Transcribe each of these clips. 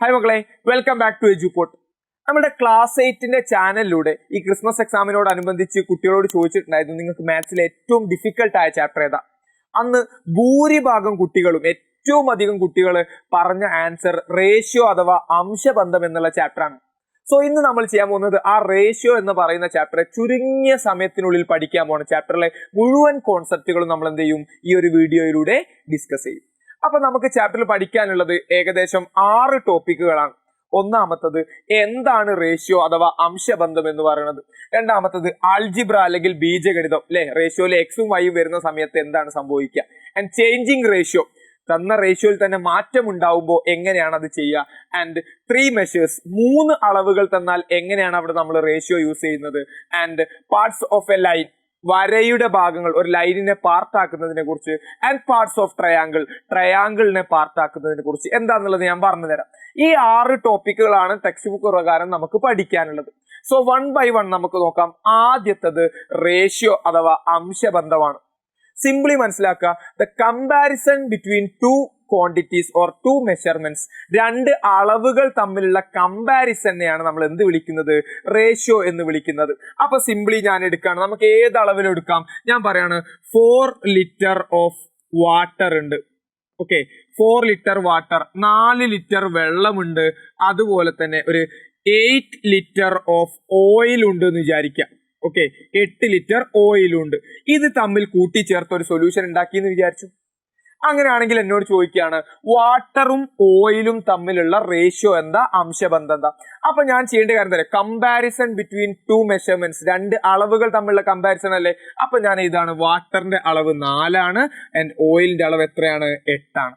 Hi മക്കളെ, welcome back to Eduport. നമ്മുടെ class 8ന്റെ ചാനലിലൂടെ ഈ ക്രിസ്മസ് എക്സാമിനോടനുബന്ധിച്ച് കുട്ടികളോട് ചോദിച്ചിട്ടുണ്ടായിരുന്നു, നിങ്ങൾക്ക് മാത്സിലെ ഏറ്റവും ഡിഫിക്കൽട്ട് ആയ ചാപ്റ്റർ ഏതാ? അന്ന് ഭൂരിഭാഗം കുട്ടികളും ഏറ്റവും അധികം കുട്ടികൾ പറഞ്ഞ ആൻസർ റേഷ്യോ അഥവാ അംശബന്ധം എന്നുള്ള ചാപ്റ്ററാണ്. സോ ഇന്ന് നമ്മൾ ചെയ്യാൻ പോകുന്നത് ആ റേഷ്യോ എന്ന് പറയുന്ന ചാപ്റ്ററെ ചുരുങ്ങിയ സമയത്തിനുള്ളിൽ പഠിക്കാൻ പോകുന്ന ചാപ്റ്ററിലെ മുഴുവൻ കോൺസെപ്റ്റുകളും നമ്മൾ എന്ത് ചെയ്യും, ഈ ഒരു വീഡിയോയിലൂടെ ഡിസ്കസ് ചെയ്യും. അപ്പൊ നമുക്ക് ചാപ്റ്ററിൽ പഠിക്കാനുള്ളത് ഏകദേശം 6 ടോപ്പിക്കുകളാണ്. ഒന്നാമത്തത് എന്താണ് റേഷ്യോ അഥവാ അംശബന്ധം എന്ന് പറയുന്നത്. രണ്ടാമത്തത് ആൾജിബ്ര അല്ലെങ്കിൽ ബീജഗണിതം, അല്ലെ, റേഷ്യോയിൽ എക്സും വൈയും വരുന്ന സമയത്ത് എന്താണ് സംഭവിക്കുക. ആൻഡ് ചേഞ്ചിങ് റേഷ്യോ, തന്ന റേഷ്യോയിൽ തന്നെ മാറ്റം ഉണ്ടാവുമ്പോൾ എങ്ങനെയാണ് അത് ചെയ്യുക. ആൻഡ് 3 മെഷേഴ്സ്, 3 അളവുകൾ തന്നാൽ എങ്ങനെയാണ് അവിടെ നമ്മൾ റേഷ്യോ യൂസ് ചെയ്യുന്നത്. And parts of A line, വരയുടെ ഭാഗങ്ങൾ, ഒരു ലൈനിനെ പാർട്ടാക്കുന്നതിനെ കുറിച്ച്. ആൻഡ് പാർട്സ് ഓഫ് ട്രയാങ്കിൾ, ട്രയാങ്കിളിനെ പാർട്ടാക്കുന്നതിനെ കുറിച്ച് എന്താണെന്നുള്ളത് ഞാൻ പറഞ്ഞു തരാം. ഈ 6 ടോപ്പിക്കുകളാണ് ടെക്സ്റ്റ് ബുക്ക് പ്രകാരം നമുക്ക് പഠിക്കാനുള്ളത്. സോ 1 by 1 നമുക്ക് നോക്കാം. ആദ്യത്തത് റേഷ്യോ അഥവാ അംശബന്ധമാണ്. സിംപ്ലി മനസ്സിലാക്കുക, the comparison between 2 quantities or 2 measurements, 2 അളവുകൾ തമ്മിലുള്ള കമ്പാരിസണെയാണ് നമ്മൾ എന്ത് വിളിക്കുന്നത്, റേഷ്യോ എന്ന് വിളിക്കുന്നത്. അപ്പൊ സിംപ്ലി ഞാൻ എടുക്കുകയാണ്, നമുക്ക് ഏത് അളവിൽ എടുക്കാം. ഞാൻ പറയാണ് 4 ലിറ്റർ ഓഫ് വാട്ടർ ഉണ്ട്. ഓക്കെ, 4 ലിറ്റർ വാട്ടർ, 4 ലിറ്റർ വെള്ളമുണ്ട്. അതുപോലെ തന്നെ ഒരു 8 ലിറ്റർ ഓഫ് ഓയിൽ ഉണ്ട് എന്ന് വിചാരിക്കാം. ഓക്കെ, 8 ലിറ്റർ ഓയിലുണ്ട്. ഇത് തമ്മിൽ കൂട്ടിച്ചേർത്ത് ഒരു സൊല്യൂഷൻ ഉണ്ടാക്കി എന്ന് വിചാരിച്ചു. അങ്ങനെയാണെങ്കിൽ എന്നോട് ചോദിക്കുകയാണ്, വാട്ടറും ഓയിലും തമ്മിലുള്ള റേഷ്യോ എന്താ, അംശബന്ധം എന്താ. അപ്പൊ ഞാൻ ചെയ്യേണ്ട കാര്യം തരാം, കമ്പാരിസൺ ബിറ്റ്വീൻ 2 മെഷർമെന്റ്സ്, 2 അളവുകൾ തമ്മിലുള്ള കമ്പാരിസൺ അല്ലേ. അപ്പൊ ഞാൻ ഇതാണ്, വാട്ടറിന്റെ അളവ് 4 ആണ് ആൻഡ് ഓയിലിന്റെ അളവ് എത്രയാണ്, 8 ആണ്.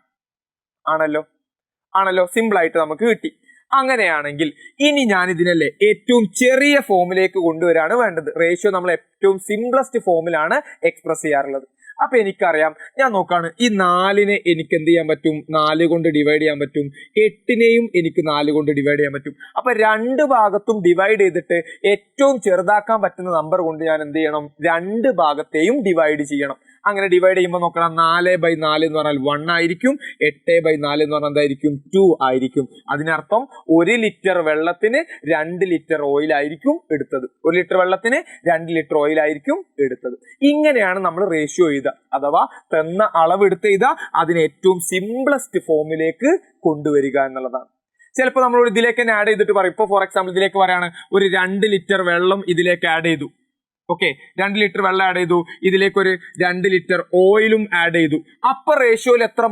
ആണല്ലോ, സിമ്പിൾ ആയിട്ട് നമുക്ക് കിട്ടി. അങ്ങനെയാണെങ്കിൽ ഇനി ഞാൻ ഇതിനല്ലേ ഏറ്റവും ചെറിയ ഫോമിലേക്ക് കൊണ്ടുവരാണ് വേണ്ടത്. റേഷ്യോ നമ്മൾ ഏറ്റവും സിംപ്ലസ്റ്റ് ഫോമിലാണ് എക്സ്പ്രസ് ചെയ്യാറുള്ളത്. അപ്പൊ എനിക്കറിയാം, ഞാൻ നോക്കാണ്, ഈ 4നെ എനിക്ക് എന്ത് ചെയ്യാൻ പറ്റും, 4 കൊണ്ട് ഡിവൈഡ് ചെയ്യാൻ പറ്റും. 8നെയും എനിക്ക് 4 കൊണ്ട് ഡിവൈഡ് ചെയ്യാൻ പറ്റും. അപ്പൊ 2 ഭാഗത്തും ഡിവൈഡ് ചെയ്തിട്ട് ഏറ്റവും ചെറുതാക്കാൻ പറ്റുന്ന നമ്പർ കൊണ്ട് ഞാൻ എന്ത് ചെയ്യണം, 2 ഭാഗത്തെയും ഡിവൈഡ് ചെയ്യണം. അങ്ങനെ ഡിവൈഡ് ചെയ്യുമ്പോൾ നോക്കണം, 4 by 4 എന്ന് പറഞ്ഞാൽ 1 ആയിരിക്കും, 8 by 4 എന്ന് പറഞ്ഞാൽ എന്തായിരിക്കും, 2 ആയിരിക്കും. അതിനർത്ഥം 1 ലിറ്റർ വെള്ളത്തിന് 2 ലിറ്റർ ഓയിൽ ആയിരിക്കും എടുത്തത്. 1 ലിറ്റർ വെള്ളത്തിന് 2 ലിറ്റർ ഓയിൽ ആയിരിക്കും എടുത്തത്. ഇങ്ങനെയാണ് നമ്മൾ റേഷ്യോ ചെയ്ത, അഥവാ തന്ന അളവ് എടുത്ത് ചെയ്താൽ അതിനെ ഏറ്റവും സിംപ്ലസ്റ്റ് ഫോമിലേക്ക് കൊണ്ടുവരിക എന്നുള്ളതാണ്. ചിലപ്പോൾ നമ്മളോട് ഇതിലേക്ക് തന്നെ ആഡ് ചെയ്തിട്ട് പറയും. ഇപ്പോൾ ഫോർ എക്സാമ്പിൾ ഇതിലേക്ക് പറയാണ്, ഒരു 2 ലിറ്റർ വെള്ളം ഇതിലേക്ക് ആഡ് ചെയ്തു. ഓക്കെ, 2 ലിറ്റർ വെള്ളം ആഡ് ചെയ്തു, ഇതിലേക്ക് ഒരു 2 ലിറ്റർ ഓയിലും ആഡ് ചെയ്തു. അപ്പൊ റേഷ്യോയിൽ എത്ര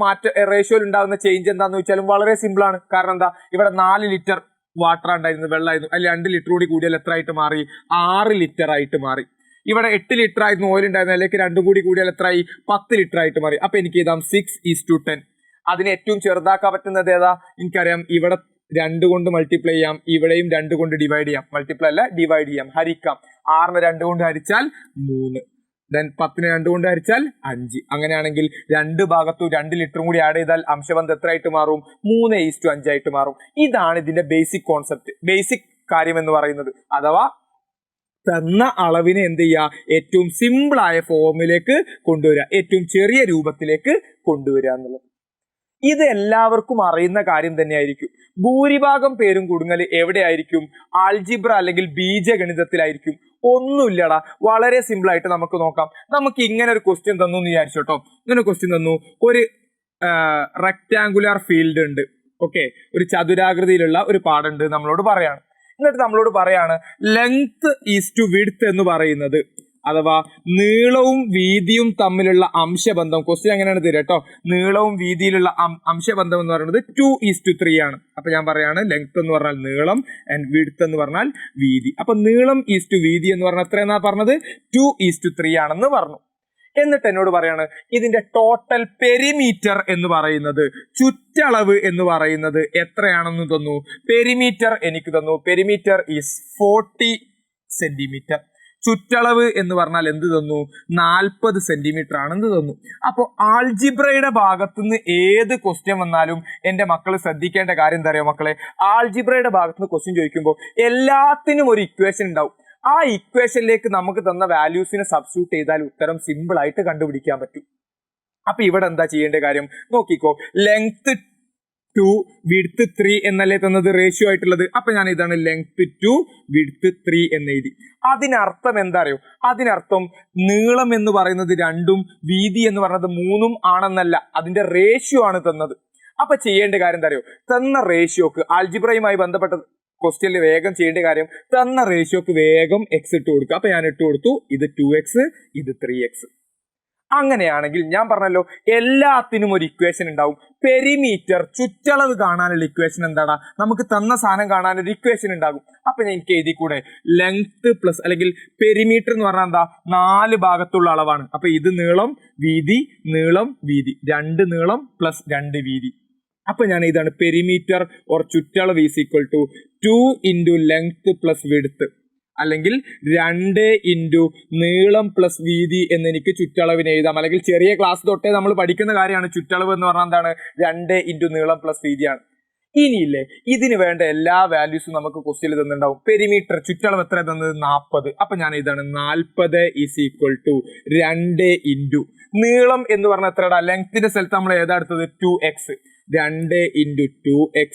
റേഷ്യോയിൽ ഉണ്ടാകുന്ന ചേഞ്ച് എന്താന്ന് വെച്ചാലും വളരെ സിമ്പിൾ ആണ്. കാരണം എന്താ, ഇവിടെ 4 ലിറ്റർ വാട്ടർ ഉണ്ടായിരുന്നു, വെള്ളമായിരുന്നു, അതിൽ 2 ലിറ്റർ കൂടി കൂടിയാൽ എത്ര ആയിട്ട് മാറി, 6 ലിറ്റർ ആയിട്ട് മാറി. ഇവിടെ 8 ലിറ്റർ ആയിരുന്നു ഓയിൽ ഉണ്ടായിരുന്നത്, അതിലേക്ക് 2 കൂടി കൂടിയാൽ എത്രയായി, 10 ലിറ്റർ ആയിട്ട് മാറി. അപ്പൊ എനിക്ക് എഴുതാം 6:10. അതിനെ ഏറ്റവും ചെറുതാക്കാൻ പറ്റുന്നത് ഏതാ, എനിക്കറിയാം, ഇവിടെ 2 കൊണ്ട് മൾട്ടിപ്ലൈ ചെയ്യാം, ഇവിടെയും 2 കൊണ്ട് ഡിവൈഡ് ചെയ്യാം. മൾട്ടിപ്ലൈ അല്ല, ഡിവൈഡ് ചെയ്യാം, ഹരിക്കാം. 6നെ 2 കൊണ്ട് ഹരിച്ചാൽ 3, ദെൻ 10നെ 2 കൊണ്ട് ഹരിച്ചാൽ 5. അങ്ങനെയാണെങ്കിൽ 2 ഭാഗത്തും 2 ലിറ്ററും കൂടി ആഡ് ചെയ്താൽ അംശബന്ധം എത്ര ആയിട്ട് മാറും, 3:5 ആയിട്ട് മാറും. ഇതാണ് ഇതിന്റെ ബേസിക് കോൺസെപ്റ്റ്, ബേസിക് കാര്യം എന്ന് പറയുന്നത്. അഥവാ തന്ന അളവിനെ എന്ത് ചെയ്യുക, ഏറ്റവും സിമ്പിൾ ആയ ഫോമിലേക്ക് കൊണ്ടുവരിക, ഏറ്റവും ചെറിയ രൂപത്തിലേക്ക് കൊണ്ടുവരിക എന്നുള്ളത്. ഇത് എല്ലാവർക്കും അറിയുന്ന കാര്യം തന്നെയായിരിക്കും. ഭൂരിഭാഗം പേരും കുടുങ്ങൽ എവിടെയായിരിക്കും, ആൾജിബ്ര അല്ലെങ്കിൽ ബീജഗണിതത്തിലായിരിക്കും. ഒന്നുമില്ലടാ, വളരെ സിമ്പിൾ ആയിട്ട് നമുക്ക് നോക്കാം. നമുക്ക് ഇങ്ങനെ ഒരു ക്വസ്റ്റ്യൻ തന്നു എന്ന് വിചാരിച്ചോട്ടോ. ഇങ്ങനെ ക്വസ്റ്റ്യൻ തന്നു, ഒരു റെക്ടാങ്കുലർ ഫീൽഡ് ഉണ്ട്. ഓക്കെ, ഒരു ചതുരാകൃതിയിലുള്ള ഒരു പാടുണ്ട് നമ്മളോട് പറയാണ്. എന്നിട്ട് നമ്മളോട് പറയാണ്, ലെങ്ത് ഈസ് ടു വിഡ്ത്ത് എന്ന് പറയുന്നത്, അഥവാ നീളവും വീതിയും തമ്മിലുള്ള അംശബന്ധം. ക്വസ്റ്റ്യൻ എങ്ങനെയാണ് തരിക കേട്ടോ, നീളവും വീതിയിലുള്ള അംശബന്ധം എന്ന് പറയുന്നത് 2:3 ആണ്. അപ്പൊ ഞാൻ പറയാണ്, ലെങ്ത് എന്ന് പറഞ്ഞാൽ നീളം ആൻഡ് വിഡ്ത്ത് എന്ന് പറഞ്ഞാൽ വീതി. അപ്പൊ നീളം ഈസ് ടു വീതി എന്ന് പറഞ്ഞാൽ എത്രയെന്നാ പറഞ്ഞത്, 2:3 ആണെന്ന് പറഞ്ഞു. എന്നിട്ട് എന്നോട് പറയാണ്, ഇതിന്റെ ടോട്ടൽ പെരിമീറ്റർ എന്ന് പറയുന്നത്, ചുറ്റളവ് എന്ന് പറയുന്നത് എത്രയാണെന്ന് തന്നു. പെരിമീറ്റർ എനിക്ക് തന്നു, പെരിമീറ്റർ ഈസ് 40 സെന്റിമീറ്റർ. ചുറ്റളവ് എന്ന് പറഞ്ഞാൽ എന്ത് തന്നു, 40 സെന്റിമീറ്റർ ആണെന്ന് തന്നു. അപ്പോൾ ആൾജിബ്രയുടെ ഭാഗത്തുനിന്ന് ഏത് ക്വസ്റ്റ്യൻ വന്നാലും എന്റെ മക്കൾ ശ്രദ്ധിക്കേണ്ട കാര്യം എന്താ അറിയോ മക്കളെ, ആൾജിബ്രയുടെ ഭാഗത്തുനിന്ന് ക്വസ്റ്റ്യൻ ചോദിക്കുമ്പോൾ എല്ലാത്തിനും ഒരു ഇക്വേഷൻ ഉണ്ടാവും. ആ ഇക്വേഷനിലേക്ക് നമുക്ക് തന്ന വാല്യൂസിനെ സബ്സ്റ്റിറ്റ്യൂട്ട് ചെയ്താൽ ഉത്തരം സിമ്പിൾ ആയിട്ട് കണ്ടുപിടിക്കാൻ പറ്റും. അപ്പൊ ഇവിടെ എന്താ ചെയ്യേണ്ട കാര്യം നോക്കിക്കോ, ലെങ്ത് ടു വിഡ്ത്ത് 3 എന്നല്ലേ തന്നത് റേഷ്യോ ആയിട്ടുള്ളത്. അപ്പൊ ഞാൻ ഇതാണ് ലെങ്ത് 2 വിഡ്ത്ത് 3 എന്ന് എഴുതി. അതിനർത്ഥം എന്താ അറിയോ? അതിനർത്ഥം നീളം എന്ന് പറയുന്നത് 2ഉം വീതി എന്ന് പറയുന്നത് 3ഉം ആണെന്നല്ല, അതിന്റെ റേഷ്യോ ആണ് തന്നത്. അപ്പൊ ചെയ്യേണ്ട കാര്യം എന്താ അറിയോ? തന്ന റേഷ്യോക്ക് ആൽജിബ്രയുമായി ബന്ധപ്പെട്ട ക്വസ്റ്റ്യനിൽ വേഗം ചെയ്യേണ്ട കാര്യം തന്ന റേഷ്യോക്ക് വേഗം എക്സ് ഇട്ട് കൊടുക്കുക. അപ്പൊ ഞാൻ ഇട്ട് കൊടുത്തു, ഇത് 2x, ഇത് 3x. അങ്ങനെയാണെങ്കിൽ ഞാൻ പറഞ്ഞല്ലോ എല്ലാത്തിനും ഒരു ഇക്വേഷൻ ഉണ്ടാവും. പെരിമീറ്റർ ചുറ്റളവ് കാണാനുള്ള ഇക്വേഷൻ എന്താടാ? നമുക്ക് തന്ന സാധനം കാണാനൊരു ഇക്വേഷൻ ഉണ്ടാകും. അപ്പൊ എനിക്ക് എഴുതി കൂടെ ലെങ്ത് പ്ലസ്, അല്ലെങ്കിൽ പെരിമീറ്റർ എന്ന് പറഞ്ഞാൽ എന്താ? 4 ഭാഗത്തുള്ള അളവാണ്. അപ്പൊ ഇത് നീളം വീതി, നീളം വീതി, 2 നീളം പ്ലസ് 2 വീതി. അപ്പൊ ഞാൻ ഇതാണ് പെരിമീറ്റർ ഓർ ചുറ്റളവ് is equal to 2 into length plus width, അല്ലെങ്കിൽ 2 ഇൻറ്റു നീളം പ്ലസ് വീതി എന്ന് എനിക്ക് ചുറ്റളവിന് എഴുതാം. അല്ലെങ്കിൽ ചെറിയ ക്ലാസ് തൊട്ടേ നമ്മൾ പഠിക്കുന്ന കാര്യമാണ് ചുറ്റളവ് എന്ന് പറഞ്ഞാൽ എന്താണ്? 2 ഇൻറ്റു നീളം പ്ലസ് വീതിയാണ്. ഇനിയില്ലേ, ഇതിന് വേണ്ട എല്ലാ വാല്യൂസും നമുക്ക് ക്വസ്റ്റ്യനിൽ തന്നിട്ടുണ്ടാവും. പെരിമീറ്റർ ചുറ്റളവ് എത്ര തന്നത്? 40. അപ്പൊ ഞാൻ ഇതാണ് 40 ഈസ് ഈക്വൽ ടു 2 ഇൻറ്റു നീളം എന്ന് പറഞ്ഞാൽ എത്രടാ? ലെങ്ത്തിന്റെ സ്ഥലത്ത് നമ്മൾ ഏതാ എടുത്തത്? 2x. 2 ഇൻറ്റു 2x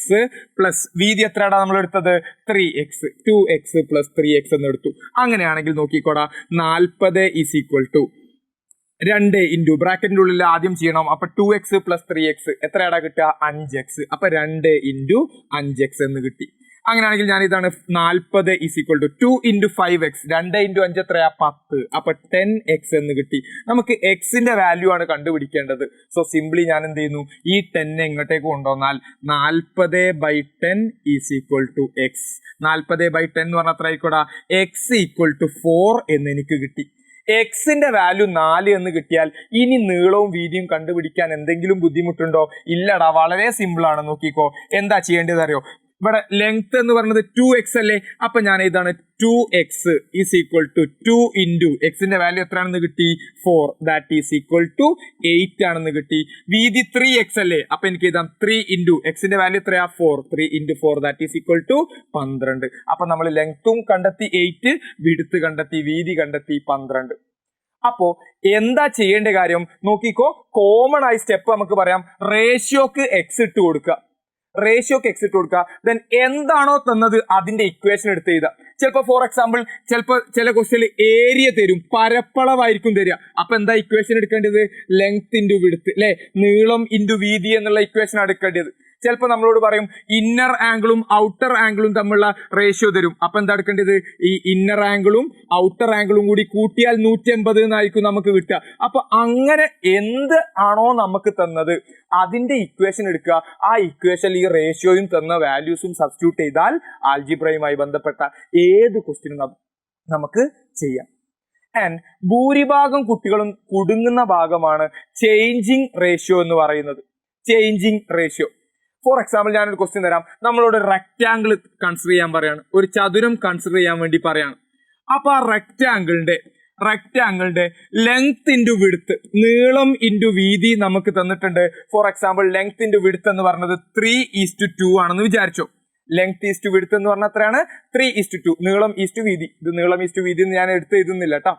പ്ലസ് വീതി എത്രയാടാ നമ്മൾ എടുത്തത്? 3x. 2x പ്ലസ് 3x എന്ന് എടുത്തു. അങ്ങനെയാണെങ്കിൽ നോക്കിക്കോടാ, 40 ഈസ് ഈക്വൽ ടു 2 ഇൻറ്റു ബ്രാക്കറ്റിന്റെ ഉള്ളിൽ ആദ്യം ചെയ്യണം. അപ്പൊ 2x പ്ലസ് 3x എത്രയാടാ കിട്ടുക? 5x. അപ്പൊ 2 ഇൻറ്റു 5x എന്ന് കിട്ടി. അങ്ങനെയാണെങ്കിൽ ഞാൻ ഇതാണ് 40 is equal to 2 into 5x. 2 into 5 എത്രയാ? 10. അപ്പൊ 10x എന്ന് കിട്ടി. നമുക്ക് എക്സിന്റെ വാല്യൂ ആണ് കണ്ടുപിടിക്കേണ്ടത്. സോ സിംപ്ലി ഞാൻ എന്ത് ചെയ്യുന്നു? ഈ 10 എങ്ങോട്ടേക്ക് കൊണ്ടുവന്നാൽ 40/10 ഈസ് ഈക്വൽ ടു എക്സ്. 40/10 എന്ന് പറഞ്ഞാൽ എത്ര ആയിക്കോടാ? എക്സ് ഈക്വൽ ടു 4 എന്ന് എനിക്ക് കിട്ടി. എക്സിന്റെ വാല്യൂ 4 എന്ന് കിട്ടിയാൽ ഇനി നീളവും വീതിയും കണ്ടുപിടിക്കാൻ എന്തെങ്കിലും ബുദ്ധിമുട്ടുണ്ടോ? ഇല്ലടാ, വളരെ സിമ്പിൾ ആണ്. നോക്കിക്കോ, എന്താ ചെയ്യേണ്ടത് അറിയോ? ഇവിടെ ലെങ്ത് എന്ന് പറയുന്നത് 2x അല്ലേ? അപ്പൊ ഞാൻ ഇതാണ് 2x is equal to 2 into എക്സിന്റെ വാല്യൂ എത്രയാണെന്ന് കിട്ടി? 4. ദാറ്റ് ഈസ് ഈക്വൽ ടു 8 ആണെന്ന് കിട്ടി. വീതി 3x അല്ലേ? അപ്പൊ എനിക്ക് ഇതാ 3 ഇൻറ്റു എക്സിന്റെ വാല്യൂ എത്രയാ? 4. 3 into 4 that is equal to 12. അപ്പൊ നമ്മൾ ലെങ്ത്തും കണ്ടെത്തി 8, വിഡ്ത്ത് കണ്ടെത്തി, വീതി കണ്ടെത്തി 12. അപ്പോ എന്താ ചെയ്യേണ്ട കാര്യം നോക്കിക്കോ. കോമൺ ആയി സ്റ്റെപ്പ് നമുക്ക് പറയാം. റേഷ്യോക്ക് എക്സ് ഇട്ട് കൊടുക്കുക. റേഷ്യോക്ക് എക്സ് ഇട്ട് കൊടുക്കുക. ദെൻ എന്താണോ തന്നത് അതിന്റെ ഇക്വേഷൻ എടുത്ത് എഴുതുക. ചിലപ്പോൾ ഫോർ എക്സാമ്പിൾ ചില ക്വസ്റ്റ്യനിൽ ഏരിയ തരും, പരപ്പളവായിരിക്കും തരിക. അപ്പൊ എന്താ ഇക്വേഷൻ എടുക്കേണ്ടത്? ലെങ്ത് ഇൻറ്റു വിഡ്ത്ത് അല്ലെ, നീളം ഇൻറ്റു വീതി എന്നുള്ള ഇക്വേഷൻ എടുക്കേണ്ടത്. ചിലപ്പോൾ നമ്മളോട് പറയും ഇന്നർ ആംഗിളും ഔട്ടർ ആംഗിളും തമ്മിലുള്ള റേഷ്യോ തരും. അപ്പൊ എന്താ എടുക്കേണ്ടത്? ഈ ഇന്നർ ആംഗിളും ഔട്ടർ ആംഗിളും കൂടി കൂട്ടിയാൽ 180 എന്നായിരിക്കും നമുക്ക് കിട്ടുക. അപ്പൊ അങ്ങനെ എന്ത് ആണോ നമുക്ക് തന്നത് അതിന്റെ ഇക്വേഷൻ എടുക്കുക. ആ ഇക്വേഷനിൽ ഈ റേഷ്യോയും തന്ന വാല്യൂസും സബ്സ്റ്റിറ്റ്യൂട്ട് ചെയ്താൽ ആൽജിബ്രയുമായി ബന്ധപ്പെട്ട ഏത് ക്വസ്റ്റ്യനും നമുക്ക് ചെയ്യാം. ആൻഡ് ഭൂരിഭാഗം കുട്ടികളും കുടുങ്ങുന്ന ഭാഗമാണ് ചേഞ്ചിങ് റേഷ്യോ എന്ന് പറയുന്നത്. Changing ratio. ഫോർ എക്സാമ്പിൾ ഞാനൊരു ക്വസ്റ്റ്യൻ തരാം. നമ്മളോട് റെക്റ്റാങ്കിൾ കൺസിഡർ ചെയ്യാൻ പറയാണ്, ഒരു ചതുരം കൺസിഡർ ചെയ്യാൻ വേണ്ടി പറയാണ്. അപ്പൊ ആ റെക്റ്റാങ്കിളിന്റെ ലെങ്ത് ഇൻറ്റു വിഡ്ത്ത്, നീളം ഇൻറ്റു വീതി നമുക്ക് തന്നിട്ടുണ്ട്. For example length into width എന്ന് പറഞ്ഞത് 3:2 ആണെന്ന് വിചാരിച്ചോ. ലെങ്ത് ഈസ് ടു വിഡ്ത്ത് എന്ന് പറഞ്ഞാൽ എത്രയാണ്? 3:2. നീളം ഈസ് ടു വീതി. ഇത് നീളം ഈസ് ടു വീതി എന്ന് ഞാൻ എടുത്ത് എഴുതുന്നില്ല കേട്ടോ.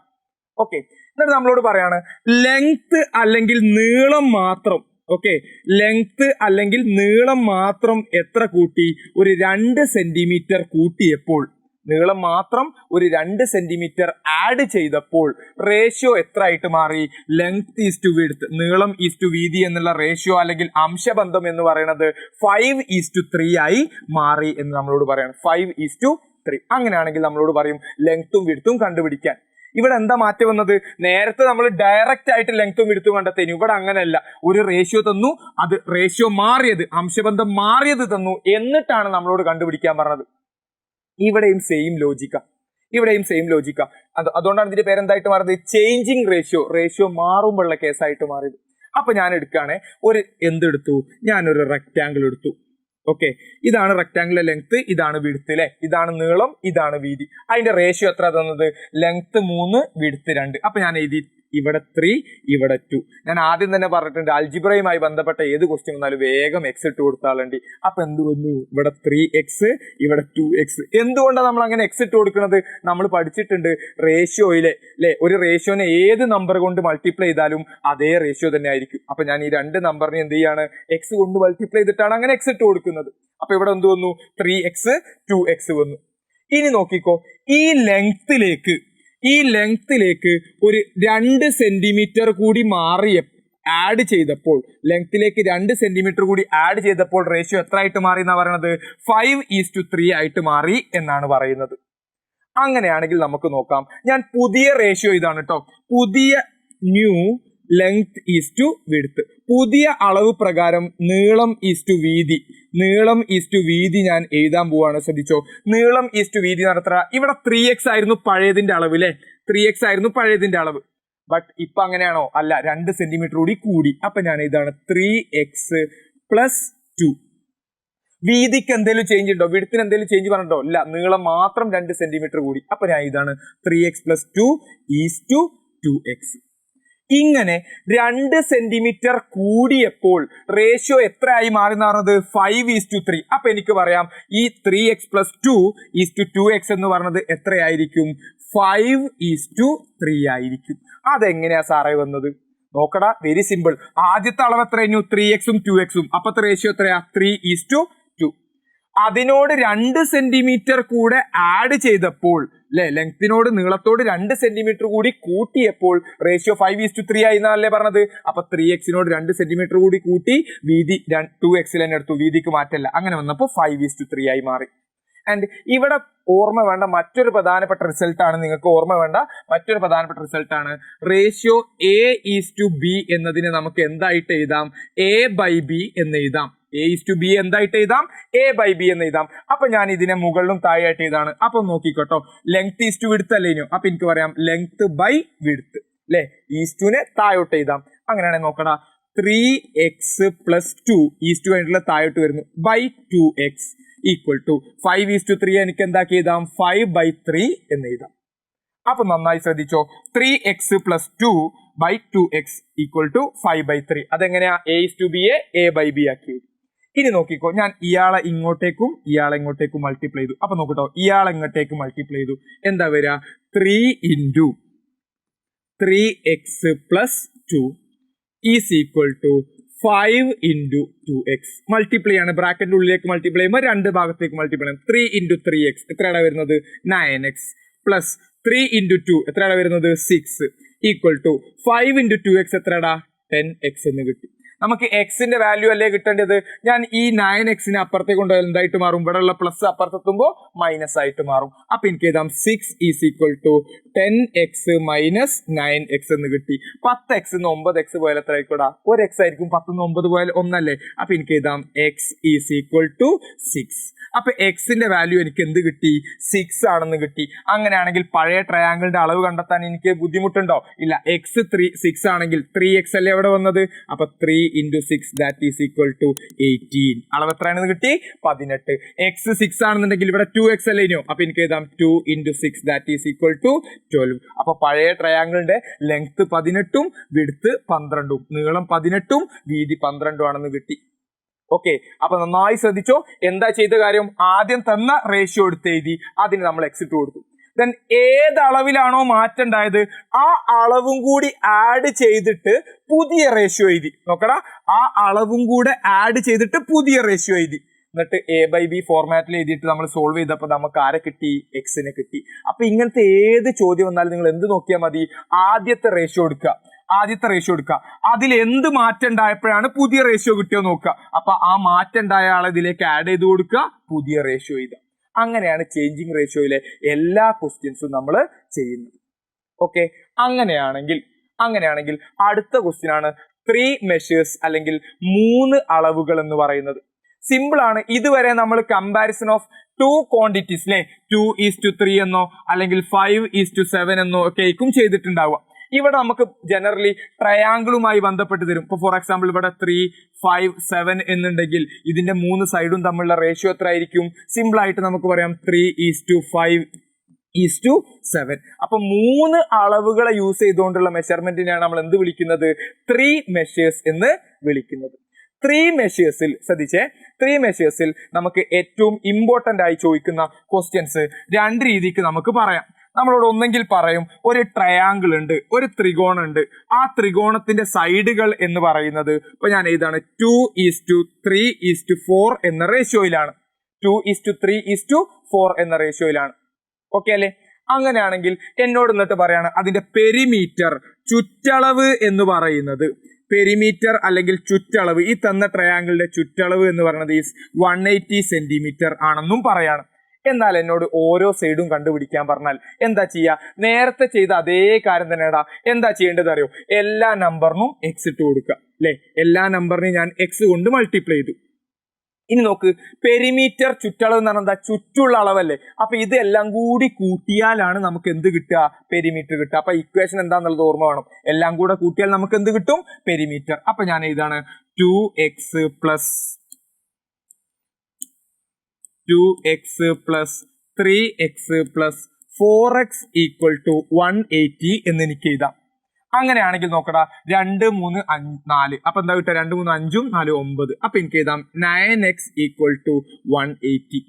ഓക്കെ, എന്നിട്ട് നമ്മളോട് പറയാണ് ലെങ്ത് അല്ലെങ്കിൽ നീളം മാത്രം. ഓക്കെ, ലെങ്ത് അല്ലെങ്കിൽ നീളം മാത്രം എത്ര കൂട്ടി? ഒരു 2 സെന്റിമീറ്റർ കൂട്ടിയപ്പോൾ, നീളം മാത്രം ഒരു 2 സെന്റിമീറ്റർ ആഡ് ചെയ്തപ്പോൾ റേഷ്യോ എത്ര ആയിട്ട് മാറി? ലെങ്ത് ഈസ് ടു വിഡ്ത്ത്, നീളം ഈസ് ടു വീതി എന്നുള്ള റേഷ്യോ അല്ലെങ്കിൽ അംശബന്ധം എന്ന് പറയുന്നത് 5:3 ആയി മാറി എന്ന് നമ്മളോട് പറയാണ്. 5:3. അങ്ങനെയാണെങ്കിൽ നമ്മളോട് പറയും ലെങ്ത്തും വിഡ്ത്തും കണ്ടുപിടിക്കാൻ. ഇവിടെ എന്താ മാറ്റം വന്നത്? നേരത്തെ നമ്മൾ ഡയറക്റ്റ് ആയിട്ട് ലെങ്ത്തും വിഡ്ത്തും കണ്ടെത്തേനു. ഇവിടെ അങ്ങനെയല്ല. ഒരു റേഷ്യോ തന്നു, അത് റേഷ്യോ മാറിയത്, അംശബന്ധം മാറിയത് തന്നു, എന്നിട്ടാണ് നമ്മളോട് കണ്ടുപിടിക്കാൻ പറഞ്ഞത്. ഇവിടെയും സെയിം ലോജിക്ക. അതുകൊണ്ടാണ് ഇതിന്റെ പേരെന്തായിട്ട് മാറിയത്? Changing ratio. റേഷ്യോ മാറുമ്പോഴുള്ള കേസായിട്ട് മാറിയത്. അപ്പൊ ഞാൻ എടുക്കുകയാണെ എന്തെടുത്തു? ഞാനൊരു റെക്റ്റാങ്കിൾ എടുത്തു. ഓക്കെ, ഇതാണ് റെക്റ്റാങ്കിളിലെ ലെങ്ത്, ഇതാണ് വിഡ്ത്ത് അല്ലെ, ഇതാണ് നീളം, ഇതാണ് വീതി. അതിന്റെ റേഷ്യോ എത്ര തന്നത്? Length 3, width 2. അപ്പൊ ഞാൻ എഴുതി ഇവിടെ 3, ഇവിടെ 2. ഞാൻ ആദ്യം തന്നെ പറഞ്ഞിട്ടുണ്ട് അൽജിബ്രയുമായി ബന്ധപ്പെട്ട ഏത് ക്വസ്റ്റ്യൻ വന്നാലും വേഗം എക്സ് ഇട്ട് കൊടുത്താളുണ്ട്. അപ്പൊ എന്ത് വന്നു? ഇവിടെ 3x, ഇവിടെ 2x. എന്തുകൊണ്ടാണ് നമ്മൾ അങ്ങനെ എക്സ് ഇട്ട് കൊടുക്കുന്നത്? നമ്മൾ പഠിച്ചിട്ടുണ്ട് റേഷ്യോയിലെ അല്ലെ, ഒരു റേഷ്യോനെ ഏത് നമ്പർ കൊണ്ട് മൾട്ടിപ്ലൈ ചെയ്താലും അതേ റേഷ്യോ തന്നെ ആയിരിക്കും. അപ്പൊ ഞാൻ ഈ രണ്ട് നമ്പറിനെ എന്ത് ചെയ്യാണ്? എക്സ് കൊണ്ട് മൾട്ടിപ്ലൈ ചെയ്തിട്ടാണ് അങ്ങനെ എക്സ് ഇട്ട് കൊടുക്കുന്നത്. അപ്പൊ ഇവിടെ എന്ത് വന്നു? 3x, 2x വന്നു. ഇനി നോക്കിക്കോ, ഈ ലെങ്ത്തിലേക്ക് ഒരു 2 സെന്റിമീറ്റർ കൂടി ആഡ് ചെയ്തപ്പോൾ, ലെങ്ത്തിലേക്ക് 2 സെന്റിമീറ്റർ കൂടി ആഡ് ചെയ്തപ്പോൾ റേഷ്യോ എത്ര ആയിട്ട് മാറി എന്നാ പറയുന്നത്? 5:3 ആയിട്ട് മാറി എന്നാണ് പറയുന്നത്. അങ്ങനെയാണെങ്കിൽ നമുക്ക് നോക്കാം. ഞാൻ പുതിയ റേഷ്യോ ഇതാണ് കേട്ടോ, പുതിയ new length is to width. പുതിയ അളവ് പ്രകാരം നീളം ഈസ് ടു വീതി ഞാൻ എഴുതാൻ പോവാണ്. ശ്രദ്ധിച്ചോ, നീളം ഈസ് ടു വീതി നടത്തുക. ഇവിടെ 3x ആയിരുന്നു പഴയതിന്റെ അളവ് അല്ലെ, 3x ആയിരുന്നു പഴയതിന്റെ അളവ്. ബട്ട് ഇപ്പൊ അങ്ങനെയാണോ? അല്ല, 2 സെന്റിമീറ്റർ കൂടി. അപ്പൊ ഞാൻ ഇതാണ് 3x + 2. വീതിക്ക് എന്തെങ്കിലും ചേഞ്ച് ഉണ്ടോ? വിഡ്ത്തിന് എന്തെങ്കിലും ചേഞ്ച് പറഞ്ഞിട്ടോ? ഇല്ല, നീളം മാത്രം 2 സെന്റിമീറ്റർ കൂടി. അപ്പൊ ഞാൻ ഇതാണ് 3x + 2 = 2x. ഇങ്ങനെ 2 സെന്റിമീറ്റർ കൂടിയപ്പോൾ റേഷ്യോ എത്രയായി മാറി എന്ന് പറഞ്ഞത്? 5:3. അപ്പൊ എനിക്ക് പറയാം ഈ 3x + 2 = 2x എന്ന് പറഞ്ഞത് എത്രയായിരിക്കും? 5:3 ആയിരിക്കും. അതെങ്ങനെയാ സാറേ വന്നത്? നോക്കടാ, വെരി സിമ്പിൾ. ആദ്യത്തെ അളവ് എത്രയായിരുന്നു? 3x ഉം 2x ഉം. അപ്പത്തെ റേഷ്യോ എത്രയാ? 3:2. അതിനോട് 2 സെന്റിമീറ്റർ കൂടെ ആഡ് ചെയ്തപ്പോൾ അല്ലെ, ലെങ്തിനോട് നീളത്തോട് 2 സെന്റിമീറ്റർ കൂടി കൂട്ടിയപ്പോൾ റേഷ്യോ 5:3 ആയി എന്നല്ലേ പറഞ്ഞത്? അപ്പൊ 3x-നോട് 2 സെന്റിമീറ്റർ കൂടി കൂട്ടി വീതി 2x തന്നെ എടുത്തു, വീതിക്ക് മാറ്റല്ല. അങ്ങനെ വന്നപ്പോൾ 5:3 ആയി മാറി. ആൻഡ് ഇവിടെ ഓർമ്മ വേണ്ട മറ്റൊരു പ്രധാനപ്പെട്ട റിസൾട്ടാണ്, നിങ്ങൾക്ക് ഓർമ്മ വേണ്ട മറ്റൊരു പ്രധാനപ്പെട്ട റിസൾട്ടാണ് റേഷ്യോ A:B എന്നതിനെ നമുക്ക് എന്തായിട്ട് എഴുതാം? A/B എന്ന് എഴുതാം. A:B എന്തായിട്ട് എഴുതാം? A/B എന്ന് എഴുതാം. അപ്പൊ ഞാൻ ഇതിനെ മുകളിലും താഴെയായിട്ട് എഴുതാണ്. അപ്പൊ നോക്കിക്കോട്ടോ, ലെങ്ത് ഈസ് ടു വിഡ്ത്ത് അല്ലേ ഇനിയോ? അപ്പൊ എനിക്ക് പറയാം ലെങ്ത് ബൈ വിഡ്ത്ത് അല്ലെ, ഈസ്റ്റുനെ താഴോട്ട് എഴുതാം. അങ്ങനെയാണെങ്കിൽ നോക്കടാ, 3x + 2 ഈസ്റ്റു ആയിട്ടുള്ള താഴോട്ട് വരുന്നു ബൈ 2x = 5:3. എനിക്ക് എന്താക്കി എഴുതാം? 5/3 എന്ന് എഴുതാം. അപ്പൊ നന്നായി ശ്രദ്ധിച്ചോ, 3x + 2 / 2x = 5/3. അതെങ്ങനെയാ? A:B A/B ആക്കി. ഇനി നോക്കിക്കോ, ഞാൻ ഇയാളെ ഇങ്ങോട്ടേക്കും മൾട്ടിപ്ലൈ ചെയ്തു. അപ്പൊ നോക്കട്ടോ, ഇയാളെ ഇങ്ങോട്ടേക്ക് മൾട്ടിപ്ലൈ ചെയ്തു. എന്താ വരിക? 3 × 3x + 2 = 5 × 2x. മൾട്ടിപ്ലൈ ആണ്, ബ്രാക്കറ്റിന്റെ ഉള്ളിലേക്ക് മൾട്ടിപ്ലൈ ചെയ്യുമ്പോൾ 2 ഭാഗത്തേക്ക് മൾട്ടിപ്ലൈ ചെയ്യണം. 3 × 3x എത്രയാണ് വരുന്നത്? 9x + 3 × 2 എത്രയാണ് വരുന്നത്? 6 = 5 × 2x എത്രയാടാ? 10x എന്ന് കിട്ടി. നമുക്ക് എക്സിന്റെ വാല്യൂ അല്ലേ കിട്ടേണ്ടത്? ഞാൻ ഈ 9x-നെ അപ്പുറത്തേക്ക് കൊണ്ടുപോയാൽ എന്തായിട്ട് മാറും? ഇവിടെ ഉള്ള പ്ലസ് അപ്പുറത്തെത്തുമ്പോൾ മൈനസ് ആയിട്ട് മാറും. അപ്പൊ എനിക്ക് എഴുതാം 6 = 10x - 9x എന്ന് കിട്ടി. 10x 9x പോയാൽ എത്ര ആയിക്കോടാ? 1x ആയിരിക്കും. 10 9 പോയാൽ 1 അല്ലേ? അപ്പൊ എനിക്ക് എഴുതാം x = 6. അപ്പൊ എക്സിന്റെ വാല്യൂ എനിക്ക് എന്ത് കിട്ടി? 6 ആണെന്ന് കിട്ടി. അങ്ങനെയാണെങ്കിൽ പഴയ ട്രയാങ്കിളിന്റെ അളവ് കണ്ടെത്താൻ എനിക്ക് ബുദ്ധിമുട്ടുണ്ടോ? ഇല്ല. x 6 ആണെങ്കിൽ 3x അല്ലേ അവിടെ വന്നത്? അപ്പൊ 3 × 6 = 18. അളവ് എത്രയാണെന്ന് കിട്ടി? 18. x 6 ആണെന്നുണ്ടെങ്കിൽ ഇവിടെ 2x അല്ലേ ഇനിയോ? അപ്പൊ എനിക്ക് എഴുതാം 2 × 6 = 12. അപ്പൊ പഴയ ട്രയാങ്കിളിന്റെ ലെങ്ത് 18ഉം വിഡ്ത്ത് 12ഉം, നീളം 18ഉം വീതി 12ഉം ആണെന്ന് കിട്ടി. ഓക്കെ, അപ്പൊ നന്നായി ശ്രദ്ധിച്ചോ. എന്താ ചെയ്ത കാര്യം? ആദ്യം തന്ന റേഷ്യോ എടുത്ത് എഴുതി, അതിന് നമ്മൾ എക്സ് ഇട്ട് കൊടുത്തു. ദെൻ ഏത് അളവിലാണോ മാറ്റണ്ടായത് ആ അളവും കൂടി ആഡ് ചെയ്തിട്ട് പുതിയ റേഷ്യോ എഴുതി. നോക്കടാ, ആ അളവും കൂടെ ആഡ് ചെയ്തിട്ട് പുതിയ റേഷ്യോ എഴുതി. എന്നിട്ട് A/B ഫോർമാറ്റിൽ എഴുതിയിട്ട് നമ്മൾ സോൾവ് ചെയ്തപ്പോൾ നമുക്ക് ആരെ കിട്ടി? എക്സിനെ കിട്ടി. അപ്പൊ ഇങ്ങനത്തെ ഏത് ചോദ്യം വന്നാലും നിങ്ങൾ എന്ത് നോക്കിയാൽ മതി? ആദ്യത്തെ റേഷ്യോ എടുക്കുക, അതിൽ എന്ത് മാറ്റം ഉണ്ടായപ്പോഴാണ് പുതിയ റേഷ്യോ കിട്ടിയോ നോക്കുക. അപ്പൊ ആ മാറ്റം ഉണ്ടായ ആളെ ഇതിലേക്ക് ആഡ് ചെയ്ത് കൊടുക്കുക, പുതിയ റേഷ്യോ എഴുതുക. അങ്ങനെയാണ് ചേഞ്ചിങ് റേഷ്യോയിലെ എല്ലാ ക്വസ്റ്റ്യൻസും നമ്മൾ ചെയ്യുന്നത്. ഓക്കെ, അങ്ങനെയാണെങ്കിൽ അടുത്ത ക്വസ്റ്റ്യൻ ആണ് 3 മെഷേഴ്സ് അല്ലെങ്കിൽ 3 അളവുകൾ എന്ന് പറയുന്നത്. സിമ്പിൾ ആണ്. ഇതുവരെ നമ്മൾ കമ്പാരിസൺ ഓഫ് 2 ക്വാണ്ടിറ്റീസ് അല്ലെ, 2:3 എന്നോ അല്ലെങ്കിൽ 5:7 എന്നോ ഒക്കെയും ചെയ്തിട്ടുണ്ടാവുക. ഇവിടെ നമുക്ക് ജനറലി ട്രയാങ്കിളുമായി ബന്ധപ്പെട്ട് തരും. ഇപ്പൊ ഫോർ എക്സാമ്പിൾ ഇവിടെ 3, 5, 7 എന്നുണ്ടെങ്കിൽ ഇതിന്റെ 3 സൈഡും തമ്മിലുള്ള റേഷ്യോ എത്ര ആയിരിക്കും? സിമ്പിൾ ആയിട്ട് നമുക്ക് പറയാം 3:5 3:7. അപ്പൊ 3 അളവുകളെ യൂസ് ചെയ്തുകൊണ്ടുള്ള മെഷർമെന്റിനെയാണ് നമ്മൾ എന്ത് വിളിക്കുന്നത്? 3 മെഷേഴ്സ് എന്ന് വിളിക്കുന്നത്. 3 മെഷേഴ്സിൽ ശ്രദ്ധിച്ചേ, 3 മെഷേഴ്സിൽ നമുക്ക് ഏറ്റവും ഇമ്പോർട്ടന്റ് ആയി ചോദിക്കുന്ന ക്വസ്റ്റ്യൻസ് 2 രീതിക്ക് നമുക്ക് പറയാം. നമ്മളോട് ഒന്നെങ്കിൽ പറയും ഒരു ട്രയാങ്കിൾ ഉണ്ട്, ഒരു ത്രികോണം ഉണ്ട്, ആ ത്രികോണത്തിന്റെ സൈഡുകൾ എന്ന് പറയുന്നത് ഇപ്പൊ ഞാൻ ഇതാണ് 2:3:4 എന്ന റേഷ്യോയിലാണ്. 2:3:4 എന്ന റേഷ്യോയിലാണ്. ഓക്കെ അല്ലെ? അങ്ങനെയാണെങ്കിൽ എന്നോട് എന്നിട്ട് പറയാണ് അതിന്റെ പെരിമീറ്റർ, ചുറ്റളവ് എന്ന് പറയുന്നത്, പെരിമീറ്റർ അല്ലെങ്കിൽ ചുറ്റളവ്, ഈ തന്ന ട്രയാങ്കിളിന്റെ ചുറ്റളവ് എന്ന് പറയുന്നത് 180 സെന്റിമീറ്റർ ആണെന്നും പറയാണ്. എന്നാൽ എന്നോട് ഓരോ സൈഡും കണ്ടുപിടിക്കാൻ പറഞ്ഞാൽ എന്താ ചെയ്യുക? നേരത്തെ ചെയ്ത അതേ കാര്യം തന്നെയാടാ. എന്താ ചെയ്യേണ്ടത് അറിയോ? എല്ലാ നമ്പറിനും എക്സ് ഇട്ട് കൊടുക്കുക അല്ലെ? എല്ലാ നമ്പറിനെയും ഞാൻ എക്സ് കൊണ്ട് മൾട്ടിപ്ലൈ ചെയ്തു. ഇനി നോക്ക്, പെരിമീറ്റർ ചുറ്റളവ് എന്ന് പറഞ്ഞാൽ എന്താ? ചുറ്റുള്ള അളവല്ലേ? അപ്പൊ ഇതെല്ലാം കൂടി കൂട്ടിയാലാണ് നമുക്ക് എന്ത് കിട്ടുക? പെരിമീറ്റർ കിട്ടുക. അപ്പൊ ഇക്വേഷൻ എന്താന്നുള്ളത് ഓർമ്മ വേണം. എല്ലാം കൂടെ കൂട്ടിയാൽ നമുക്ക് എന്ത് കിട്ടും? പെരിമീറ്റർ. അപ്പൊ ഞാൻ ഇതാണ് 2x plus 3x plus 4x equal to 180 എന്ന് എനിക്ക് എഴുതാം. അങ്ങനെയാണെങ്കിൽ നോക്കടാ, 2 3 4, അപ്പൊ എന്താ കിട്ടുക? 2 3 5 4 9. അപ്പൊ എനിക്ക് എഴുതാം 9x equal to 180.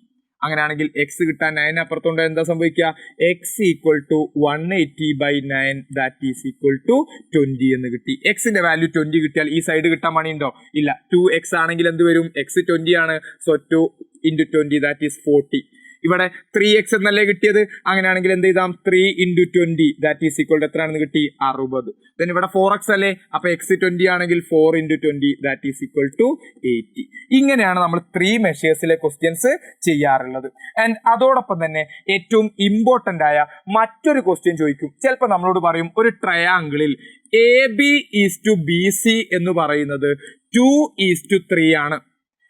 അങ്ങനെയാണെങ്കിൽ എക്സ് കിട്ടാൻ 9 അപ്പുറത്തോണ്ട് എന്താ സംഭവിക്കുക? X equal to 180/9 that is equal to 20 എന്ന് കിട്ടി. എക്സിന്റെ വാല്യൂ 20 കിട്ടിയാൽ ഈ സൈഡ് കിട്ടാൻ പണിയുണ്ടോ? ഇല്ല. 2x ആണെങ്കിൽ എന്ത് വരും? എക്സ് 20 ആണ്. So 2 × 20 that is 40. ഇവിടെ 3x എന്നല്ലേ കിട്ടിയത്? അങ്ങനെയാണെങ്കിൽ എന്ത് ചെയ്താം? 3 × 20 ദാറ്റ് ഈസ് ഈക്വൽ ടു എത്രയാണെന്ന് കിട്ടി? 60. ദെൻ ഇവിടെ 4x അല്ലേ? അപ്പൊ x 20 ആണെങ്കിൽ 4 × 20 ദാറ്റ് ഈസ് ഈക്വൽ ടു 80. ഇങ്ങനെയാണ് നമ്മൾ 3 മെഷേഴ്സിലെ ക്വസ്റ്റ്യൻസ് ചെയ്യാറുള്ളത്. ആൻഡ് അതോടൊപ്പം തന്നെ ഏറ്റവും ഇമ്പോർട്ടന്റ് ആയ മറ്റൊരു ക്വസ്റ്റ്യൻ ചോദിക്കും. ചിലപ്പോൾ നമ്മളോട് പറയും ഒരു ട്രയാങ്കിളിൽ AB:BC എന്ന് പറയുന്നത് 2:3 ആണ്.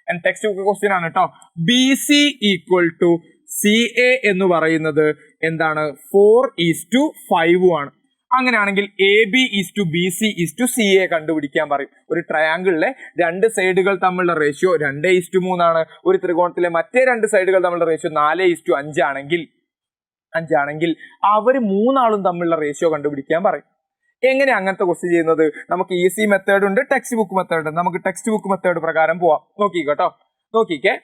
ആൻഡ് ടെക്സ്റ്റ് ബുക്ക് ക്വസ്റ്റ്യൻ ആണ് കേട്ടോ. BC ഈക്വൽ ടു CA എന്ന് പറയുന്നത് എന്താണ്? 4:5 ആണ്. അങ്ങനെയാണെങ്കിൽ AB:BC:CA കണ്ടുപിടിക്കാൻ പറയും. ഒരു ട്രയാങ്കിളിലെ 2 സൈഡുകൾ തമ്മിലുള്ള റേഷ്യോ 2:3 ആണ്. ഒരു ത്രികോണത്തിലെ മറ്റേ 2 സൈഡുകൾ തമ്മിലുള്ള റേഷ്യോ 4:5 ആണെങ്കിൽ അവര് 3 ആളും തമ്മിലുള്ള റേഷ്യോ കണ്ടുപിടിക്കാൻ പറയും. എങ്ങനെ അങ്ങനത്തെ ക്വസ്റ്റ്യൻ ചെയ്യുന്നത്? നമുക്ക് ഈസി മെത്തേഡ് ഉണ്ട്, ടെക്സ്റ്റ് ബുക്ക് മെത്തേഡ് ഉണ്ട്. നമുക്ക് ടെക്സ്റ്റ് ബുക്ക് മെത്തേഡ് പ്രകാരം പോവാം. നോക്കിക്കോട്ടോ, നോക്കിക്കേ.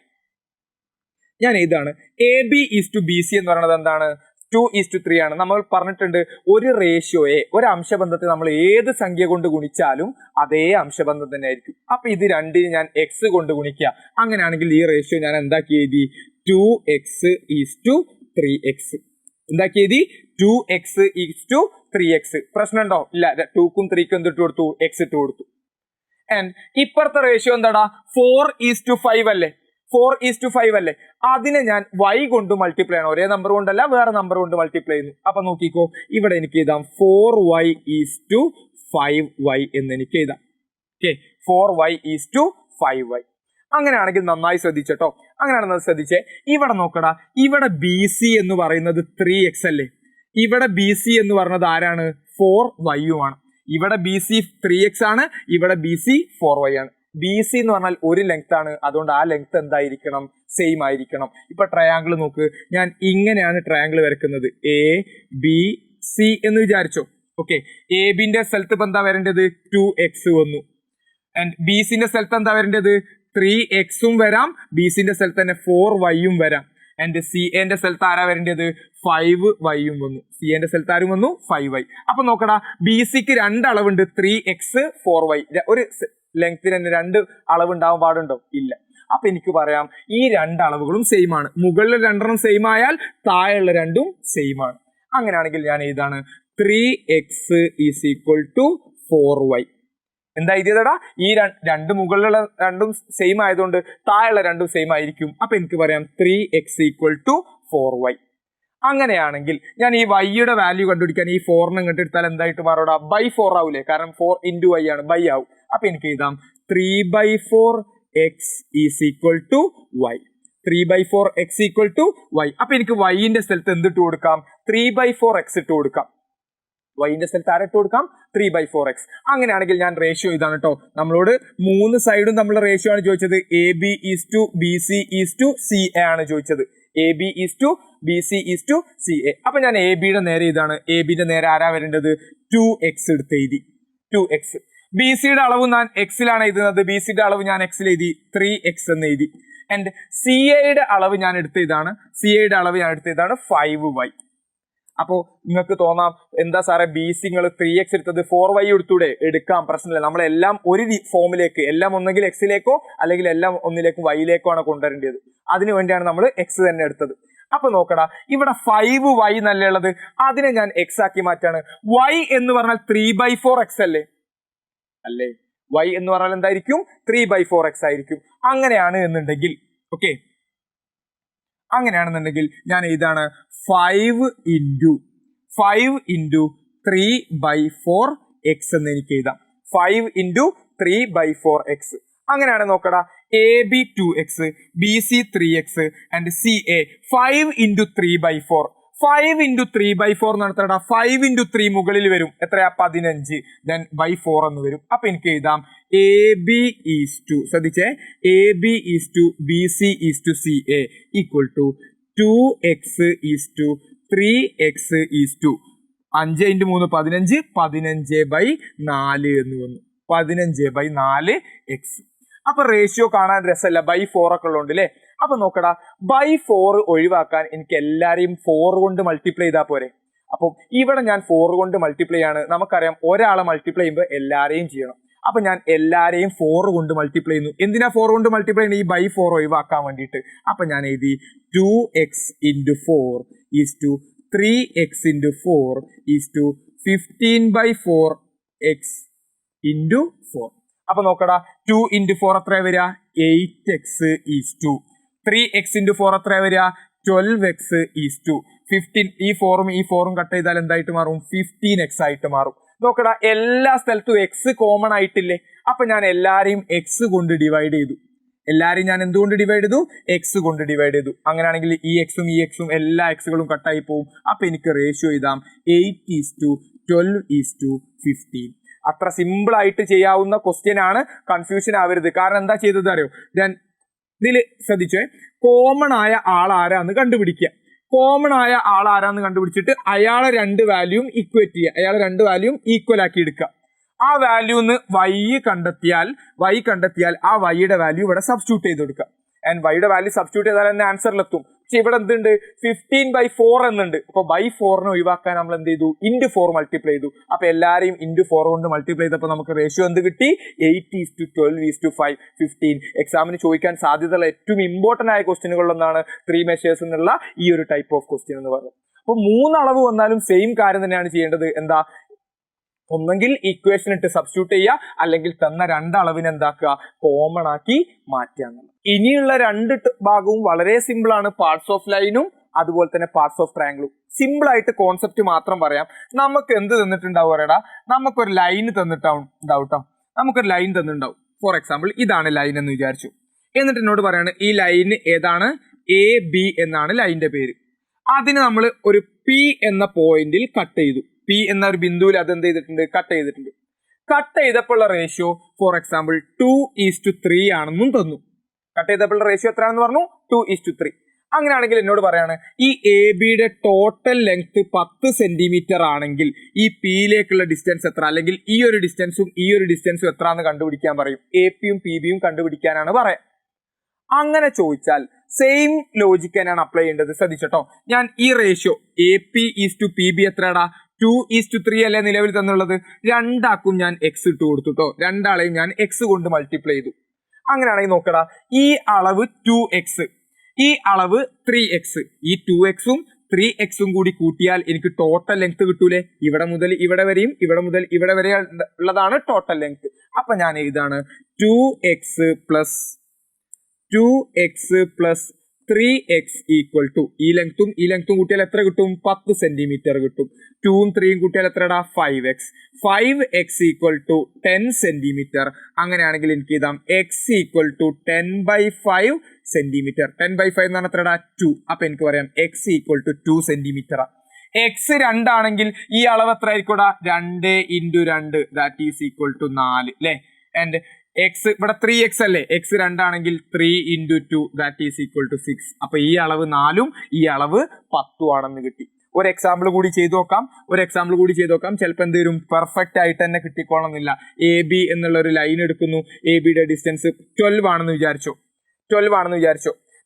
ഞാൻ ഇതാണ് AB:BC എന്ന് പറയുന്നത് എന്താണ്? 2:3 ആണ്. നമ്മൾ പറഞ്ഞിട്ടുണ്ട് ഒരു റേഷ്യോയെ, ഒരു അംശബന്ധത്തെ നമ്മൾ ഏത് സംഖ്യ കൊണ്ട് ഗുണിച്ചാലും അതേ അംശബന്ധം തന്നെ ആയിരിക്കും. അപ്പൊ ഇത് രണ്ടിന് ഞാൻ എക്സ് കൊണ്ട് ഗുണിക്കുക. അങ്ങനെയാണെങ്കിൽ ഈ റേഷ്യോ ഞാൻ എന്താക്കി എഴുതി? 2x:3x. എന്താക്കി എഴുതി? 2x:3x. പ്രശ്നമുണ്ടോ? ഇല്ല. 2ക്കും 3ക്കും എന്തിട്ട് കൊടുത്തു? എക്സ് ഇട്ട് കൊടുത്തു. ആൻഡ് ഇപ്പുറത്തെ റേഷ്യോ എന്താടാ? 4:5 അല്ലേ? 4:5 അല്ലേ? അതിനെ ഞാൻ y കൊണ്ട് മൾട്ടിപ്ലൈ ആണ്. ഒരേ നമ്പർ കൊണ്ടല്ല, വേറെ നമ്പർ കൊണ്ട് മൾട്ടിപ്ലൈ ചെയ്യുന്നു. അപ്പൊ നോക്കിക്കോ, ഇവിടെ എനിക്ക് എഴുതാം 4y:5y എന്ന് എനിക്ക് എഴുതാം. Okay, 4y:5y. അങ്ങനെയാണെങ്കിൽ നന്നായി ശ്രദ്ധിച്ചോ. അങ്ങനെയാണെന്ന് ശ്രദ്ധിച്ചേ. ഇവിടെ നോക്കടാ, ഇവിടെ BC എന്ന് പറയുന്നത് 3x അല്ലേ? ഇവിടെ BC എന്ന് പറയുന്നത് ആരാണ്? 4y ആണ്. ഇവിടെ BC 3x ആണ്, ഇവിടെ BC 4y ആണ്. BC എന്ന് പറഞ്ഞാൽ ഒരു ലെങ്ത് ആണ്. അതുകൊണ്ട് ആ ലെങ്ത് എന്തായിരിക്കണം? സെയിം ആയിരിക്കണം. ഇപ്പൊ ട്രയാങ്കിൾ നോക്ക്, ഞാൻ ഇങ്ങനെയാണ് ട്രയാങ്കിൾ വരയ്ക്കുന്നത്. ABC എന്ന് വിചാരിച്ചോ. ഓക്കെ, ABന്റെ സ്ഥലത്ത് ഇപ്പൊ എന്താ വരേണ്ടത്? 2x വന്നു. ആൻഡ് BCന്റെ സ്ഥലത്ത് എന്താ വരേണ്ടത്? 3x വരാം. BCന്റെ സ്ഥലത്ത് തന്നെ 4y വരാം. ആൻഡ് CAന്റെ സ്ഥലത്ത് ആരാ വരേണ്ടത്? 5y വന്നു. CAന്റെ സ്ഥലത്ത് ആരും വന്നു? 5y. അപ്പൊ നോക്കടാ, BCക്ക് 2 അളവുണ്ട്, 3x 4y. ഒരു ലെങ്ത്തിന് തന്നെ 2 അളവ് ഉണ്ടാവാൻ പാടുണ്ടോ? ഇല്ല. അപ്പൊ എനിക്ക് പറയാം ഈ 2 അളവുകളും സെയിം ആണ്. മുകളിൽ 2 സെയിം ആയാൽ താഴെയുള്ള 2 സെയിം ആണ്. അങ്ങനെയാണെങ്കിൽ ഞാൻ ഇതാണ് 3x = 4y. എന്താ എഴുതിയതടാ? ഈ 2 മുകളിലുള്ള 2 സെയിം ആയതുകൊണ്ട് താഴെയുള്ള 2 സെയിം ആയിരിക്കും. അപ്പൊ എനിക്ക് പറയാം 3x = 4y. അങ്ങനെയാണെങ്കിൽ ഞാൻ ഈ വൈയുടെ വാല്യൂ കണ്ടുപിടിക്കാൻ ഈ 4 ഇങ്ങോട്ട് എടുത്താൽ എന്തായിട്ട് മാറൂടാ? by 4 ആവൂലേ? കാരണം 4 × y ആണ്, ബൈ ആവും. അപ്പൊ എനിക്ക് എഴുതാം 3/4x = y. 3/4x = y. അപ്പൊ എനിക്ക് yന്റെ സ്ഥലത്ത് എന്തിട്ട് കൊടുക്കാം? 3/4x ഇട്ട് കൊടുക്കാം. yന്റെ സ്ഥലത്ത് ആരിട്ട് കൊടുക്കാം? 3/4x. അങ്ങനെയാണെങ്കിൽ ഞാൻ റേഷ്യോ ഇതാണ് കേട്ടോ. നമ്മളോട് 3 സൈഡും തമ്മിലുള്ള റേഷ്യോ ആണ് ചോദിച്ചത്. AB:BC:CA ആണ് ചോദിച്ചത്. AB:BC b c is to c a. അപ്പൊ ഞാൻ എ ബിയുടെ നേരെ ഇതാണ്, എ ബിന്റെ നേരെ ആരാ വരേണ്ടത്? 2x എടുത്ത് എഴുതി 2x. ബി സിയുടെ അളവ് ഞാൻ എക്സിലാണ് എഴുതുന്നത്, ബി സിയുടെ അളവ് ഞാൻ എക്സിൽ എഴുതി 3x എന്ന് എഴുതി. ആൻഡ് സി എയുടെ അളവ് ഞാൻ എടുത്ത ഇതാണ്, സി എയുടെ അളവ് ഞാൻ എടുത്ത ഇതാണ് 5y. അപ്പോ നിങ്ങൾക്ക് തോന്നാം എന്താ സാറേ ബി സി നിങ്ങൾ 3x എടുത്തത് 4y എടുത്തൂടെ? എടുക്കാം, പ്രശ്നമില്ല. നമ്മളെല്ലാം ഒരു ഫോമിലേക്ക്, എല്ലാം ഒന്നെങ്കിൽ എക്സിലേക്കോ അല്ലെങ്കിൽ എല്ലാം ഒന്നിലേക്കും വൈയിലേക്കോ ആണ് കൊണ്ടുവരേണ്ടത്. അതിനു വേണ്ടിയാണ് നമ്മൾ എക്സ് തന്നെ എടുത്തത്. അപ്പൊ നോക്കടാ, ഇവിടെ 5y നല്ല ഉള്ളത്, അതിനെ ഞാൻ എക്സ് ആക്കി മാറ്റാണ്. y എന്ന് പറഞ്ഞാൽ 3/4x അല്ലേ? അല്ലേ? y എന്ന് പറഞ്ഞാൽ എന്തായിരിക്കും? 3/4x ആയിരിക്കും. അങ്ങനെയാണ് എന്നുണ്ടെങ്കിൽ, ഓക്കെ, അങ്ങനെയാണെന്നുണ്ടെങ്കിൽ ഞാൻ ഇതാണ് 5 × 3/4x എന്ന് എനിക്ക് എഴുതാം. 5 × 3/4x. അങ്ങനെയാണ് നോക്കടാ, A B 2x, B C 3x and C A 5 × 3/4. 5 × 3/4 നടത്തടാ, 5 × 3 മുകളിൽ വരും, എത്രയാ? 15, then /4 എന്ന് വരും. അപ്പൊ എനിക്ക് എഴുതാം എ ബി ഈസ് ടു, ശ്രദ്ധിച്ചേ, a b is to b c is to c a equal to 2x is to 3x is to 5 × 3 15, 15/4 എന്ന് വന്നു, 15/4x. അപ്പൊ റേഷ്യോ കാണാൻ രസമല്ല, /4 ഒക്കെ ഉള്ളതുകൊണ്ട് അല്ലേ? അപ്പൊ നോക്കടാ, /4 ഒഴിവാക്കാൻ എനിക്ക് എല്ലാരെയും 4 കൊണ്ട് മൾട്ടിപ്ലൈ ചെയ്താൽ പോരെ? അപ്പം ഇവിടെ ഞാൻ 4 കൊണ്ട് മൾട്ടിപ്ലൈ ആണ്. നമുക്കറിയാം ഒരാളെ മൾട്ടിപ്ലൈ ചെയ്യുമ്പോൾ എല്ലാരെയും ചെയ്യണം. അപ്പൊ ഞാൻ എല്ലാരെയും 4 കൊണ്ട് മൾട്ടിപ്ലൈ ചെയ്യുന്നു. എന്തിനാ 4 കൊണ്ട് മൾട്ടിപ്ലൈ ചെയ്യുന്നത്? ഈ /4 ഒഴിവാക്കാൻ വേണ്ടിയിട്ട്. അപ്പൊ ഞാൻ എഴുതി 2x × 4 is to 3x × 4 is to 15/4x × 4. അപ്പൊ നോക്കടാ, 2 × 4 എത്ര വരിക? 8x ഈസ് ടു 3x × 4 എത്ര വരിക? 12x is to 15. ഈ 4ഉം കട്ട് ചെയ്താൽ എന്തായിട്ട് മാറും? 15x ആയിട്ട് മാറും. നോക്കടാ, എല്ലാ സ്ഥലത്തും എക്സ് കോമൺ ആയിട്ടില്ലേ? അപ്പൊ ഞാൻ എല്ലാരെയും എക്സ് കൊണ്ട് ഡിവൈഡ് ചെയ്തു. എല്ലാരെയും ഞാൻ എന്തുകൊണ്ട് ഡിവൈഡ് ചെയ്തു? എക്സ് കൊണ്ട് ഡിവൈഡ് ചെയ്തു. അങ്ങനെയാണെങ്കിൽ ഈ എക്സും ഈ എക്സും എല്ലാ എക്സുകളും കട്ടായി പോവും. അപ്പൊ എനിക്ക് റേഷ്യോ എഴുതാം 8:12:15. അത്ര സിമ്പിൾ ആയിട്ട് ചെയ്യാവുന്ന ക്വസ്റ്റ്യൻ ആണ്, കൺഫ്യൂഷൻ ആവരുത്. കാരണം എന്താ ചെയ്തത് അറിയോ? ഞാൻ ഇതിൽ ശ്രദ്ധിച്ചേ, കോമൺ ആയ ആൾ ആരാന്ന് കണ്ടുപിടിക്കുക. കോമൺ ആയ ആൾ ആരാന്ന് കണ്ടുപിടിച്ചിട്ട് അയാളെ 2 വാല്യൂം ഇക്വേറ്റ് ചെയ്യുക, അയാളെ 2 വാല്യൂം ഈക്വൽ ആക്കി എടുക്കുക. ആ വാല്യൂന്ന് y കണ്ടെത്തിയാൽ ആ വൈയുടെ വാല്യൂ ഇവിടെ സബ്സ്റ്റിറ്റ്യൂട്ട് ചെയ്ത് കൊടുക്കുക. ആൻഡ് വൈയുടെ വാല്യൂ സബ്സ്റ്റിറ്റ്യൂട്ട് ചെയ്താൽ തന്നെ ആൻസറിലെത്തും. പക്ഷെ ഇവിടെ എന്തുണ്ട്? 15/4 എന്നുണ്ട്. അപ്പൊ /4 ഒഴിവാക്കാൻ നമ്മൾ എന്ത് ചെയ്തു? ×4 മൾട്ടിപ്ലൈ ചെയ്തു. അപ്പൊ എല്ലാരെയും ×4 കൊണ്ട് മൾട്ടിപ്ലൈ ചെയ്തപ്പോൾ നമുക്ക് റേഷ്യോ എന്ത് കിട്ടി? 8:12:5 15. എക്സാമിന് ചോദിക്കാൻ സാധ്യതയുള്ള ഏറ്റവും ഇമ്പോർട്ടന്റ് ആയ ക്വസ്റ്റ്യനുകളിലൊന്നാണ് 3 മെഷേഴ്സ് എന്നുള്ള ഈ ഒരു ടൈപ്പ് ഓഫ് ക്വസ്റ്റ്യൻ എന്ന് പറയുന്നത്. അപ്പൊ 3 അളവ് വന്നാലും സെയിം കാര്യം തന്നെയാണ് ചെയ്യേണ്ടത്. എന്താ? ഒന്നെങ്കിൽ ഇക്വേഷൻ ഇട്ട് സബ്സ്റ്റിറ്റ്യൂട്ട് ചെയ്യുക, അല്ലെങ്കിൽ തന്ന 2 അളവിനെ എന്താക്കുക? കോമൺ ആക്കി മാറ്റുക. ഇനിയുള്ള 2 ഭാഗവും വളരെ സിമ്പിൾ ആണ്. പാർട്സ് ഓഫ് ലൈനും അതുപോലെ തന്നെ പാർട്സ് ഓഫ് ട്രയാങ്കിളും. സിമ്പിൾ ആയിട്ട് കോൺസെപ്റ്റ് മാത്രം പറയാം. നമുക്ക് എന്ത് തന്നിട്ടുണ്ടാവും പറയടാ? നമുക്കൊരു ലൈൻ തന്നിട്ടുണ്ടാവും കേട്ടോ. നമുക്കൊരു ലൈൻ തന്നിട്ടുണ്ടാവും. ഫോർ എക്സാമ്പിൾ ഇതാണ് ലൈൻ എന്ന് വിചാരിച്ചു. എന്നിട്ട് എന്നോട് പറയാണ് ഈ ലൈൻ ഏതാണ്? AB എന്നാണ് ലൈനിന്റെ പേര്. അതിന് നമ്മൾ ഒരു P എന്ന പോയിന്റിൽ കട്ട് ചെയ്തു. P എന്ന ഒരു ബിന്ദുവിൽ അത് എന്ത് ചെയ്തിട്ടുണ്ട്? കട്ട് ചെയ്തിട്ടുണ്ട്. കട്ട് ചെയ്തപ്പോൾ റേഷ്യോ ഫോർ എക്സാമ്പിൾ 2:3 ആണെന്നും തന്നു. കട്ട് ചെയ്തപ്പോൾ റേഷ്യോ എത്രയാണെന്ന് പറഞ്ഞു? 2:3. അങ്ങനെയാണെങ്കിൽ എന്നോട് പറയാണ് ഈ എ ബിയുടെ ടോട്ടൽ ലെങ്ത് 10 സെന്റിമീറ്റർ ആണെങ്കിൽ ഈ പിയിലേക്കുള്ള ഡിസ്റ്റൻസ് എത്ര, അല്ലെങ്കിൽ ഈ ഒരു ഡിസ്റ്റൻസും എത്ര എന്ന് കണ്ടുപിടിക്കാൻ പറയും. എ പിയും പി ബിയും കണ്ടുപിടിക്കാനാണ് പറയാം. അങ്ങനെ ചോദിച്ചാൽ സെയിം ലോജിക്ക് തന്നെയാണ് അപ്ലൈ ചെയ്യേണ്ടത്. ശ്രദ്ധിച്ചോട്ടോ, ഞാൻ ഈ റേഷ്യോ AP:PB എത്രയാടാ? 2:3 അല്ലേ നിലവിൽ തന്നുള്ളത്. രണ്ടാക്കും ഞാൻ എക്സ് ഇട്ട് കൊടുത്തു കേട്ടോ. രണ്ടാളെയും ഞാൻ എക്സ് കൊണ്ട് മൾട്ടിപ്ലൈ ചെയ്തു. അങ്ങനെയാണെങ്കിൽ നോക്കടാ, ഈ അളവ് 2x, ഈ അളവ് 3x, ഈ 2xഉം 3xഉം കൂടി കൂട്ടിയാൽ എനിക്ക് ടോട്ടൽ ലെങ്ത് കിട്ടൂലേ? ഇവിടെ മുതൽ ഇവിടെ വരെയും ഇവിടെ മുതൽ ഇവിടെ വരെ ഉള്ളതാണ് ടോട്ടൽ ലെങ്ത്. അപ്പൊ ഞാൻ എഴുതാണ് 2x plus 3x equal to ഈ ലെങ്ത്തും കൂട്ടിയാൽ എത്ര കിട്ടും? 10 സെന്റിമീറ്റർ കിട്ടും. 2ഉം 3ഉം കൂട്ടിയാൽ എത്രടാ? 5x. 5x equal to 10 centimetre. അങ്ങനെയാണെങ്കിൽ എനിക്ക് ഇതാം x ഈക്വൽ ടു 10/5 സെന്റിമീറ്റർ. 10/5 എന്ന് പറഞ്ഞാൽ എത്രടാ? 2. അപ്പൊ എനിക്ക് പറയാം x equal to 2 centimetre. x 2 ആണെങ്കിൽ ഈ അളവ് എത്ര ആയിരിക്കൂടാ? 2 × 2 ദാറ്റ് ഈസ് ഈക്വൽ ടു 4 അല്ലെ? ആൻഡ് എക്സ് ഇവിടെ 3x അല്ലേ, എക്സ് 2 ആണെങ്കിൽ 3 into 2 that is equal to 6. അപ്പൊ ഈ അളവ് 4ഉം ഈ അളവ് 10ഉം ആണെന്ന് കിട്ടി. ഒരു എക്സാമ്പിൾ കൂടി ചെയ്തു നോക്കാം. ചിലപ്പോൾ എന്ത് വരും, പെർഫെക്റ്റ് ആയിട്ട് തന്നെ കിട്ടിക്കോളണമെന്നില്ല. എ ബി എന്നുള്ള ഒരു ലൈൻ എടുക്കുന്നു, എ ബിയുടെ ഡിസ്റ്റൻസ് 12 ആണെന്ന് വിചാരിച്ചോ.